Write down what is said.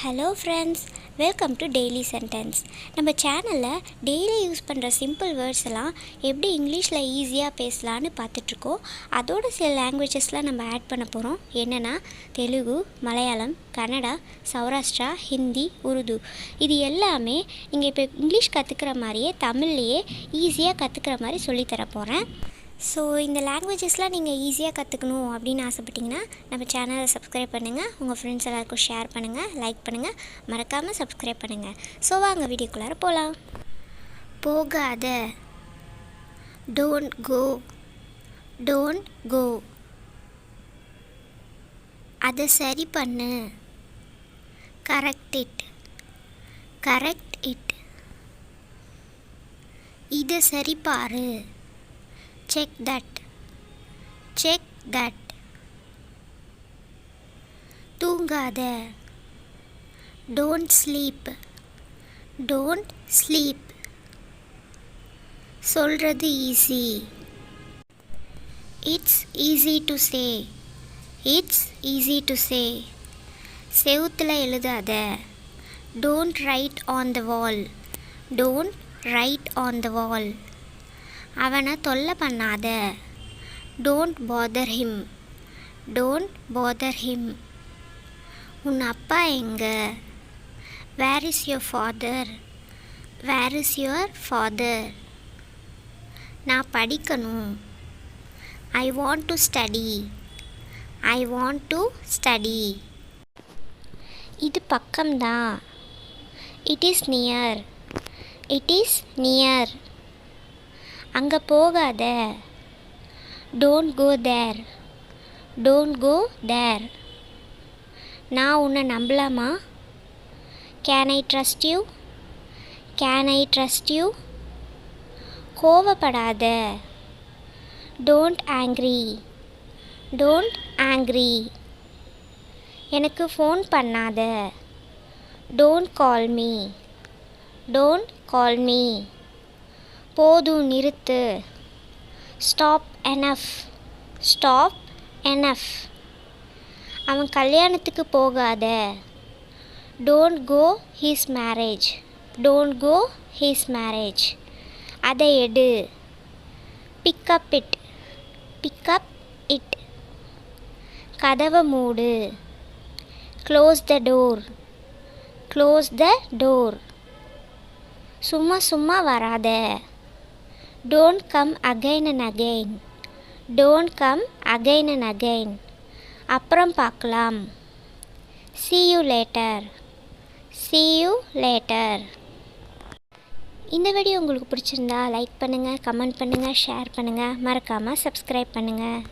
Hello friends, welcome to daily sentence. நம்ம சேனலில் daily use பண்ணுற சிம்பிள் வேர்ட்ஸ் எல்லாம் எப்படி இங்கிலீஷில் ஈஸியாக பேசலான்னு பார்த்துட்ருக்கோம். அதோட சில லாங்குவேஜஸ்லாம் நம்ம ஆட் பண்ண போகிறோம். என்னென்னா தெலுங்கு, மலையாளம், கன்னடா, சௌராஷ்டிரா, ஹிந்தி, உருது. இது எல்லாமே நீங்கள் இப்போ இங்கிலீஷ் கற்றுக்கிற மாதிரியே தமிழ்லையே ஈஸியாக கற்றுக்கிற மாதிரி சொல்லித்தர போகிறேன். ஸோ இந்த லாங்குவேஜஸ்லாம் நீங்கள் ஈஸியாக கற்றுக்கணும் அப்படின்னு ஆசைப்பட்டிங்கன்னா நம்ம சேனலை சப்ஸ்கிரைப் பண்ணுங்கள், உங்கள் ஃப்ரெண்ட்ஸ் எல்லாருக்கும் ஷேர் பண்ணுங்கள், லைக் பண்ணுங்கள், மறக்காமல் சப்ஸ்கிரைப் பண்ணுங்கள். ஸோ வாங்க வீடியோக்குள்ளார போகலாம். போகாத, டோன்ட் கோ, டோன்ட் கோ. அதை சரி பண்ணு, கரெக்ட் இட், கரெக்ட் இட். இதை சரி பாரு, check that, check that. தூங்காத, don't sleep, don't sleep. சொல்றது easy, it's easy to say, it's easy to say. செவுத்துல எழுதாத, don't write on the wall, don't write on the wall. அவனை தொல்லை பண்ணாத, don't bother him, don't bother him. உன் அப்பா எங்கே, where is your father, where is your father. நான் படிக்கணும், I want to study, I want to study. இது பக்கம்தான், it is near, it is near. அங்கே போகாத, don't go there, don't go தேர். நான் உன்னை நம்பலாமா, can I trust you, can I trust you. கோவப்படாத, டோன்ட் ஆங்க்ரி, டோன்ட் ஆங்க்ரி. எனக்கு phone பண்ணாத, don't call me, don't call me. போதும் நிறுத்து, ஸ்டாப் எனஃப், ஸ்டாப் எனஃப். அவன் கல்யாணத்துக்கு போகாத, don't go his marriage, don't go his marriage. அதை எடு, பிக்கப் இட், பிக்கப் இட். கதவை மூடு, close the door, close the door. சும்மா சும்மா வராத, don't come again and again, don't come again and again. அப்புறம் பார்க்கலாம், see you later, see you later. இந்த வீடியோ உங்களுக்கு பிடிச்சிருந்தா லைக் பண்ணுங்கள், கமெண்ட் பண்ணுங்கள், ஷேர் பண்ணுங்கள், மறக்காமல் சப்ஸ்கிரைப் பண்ணுங்கள்.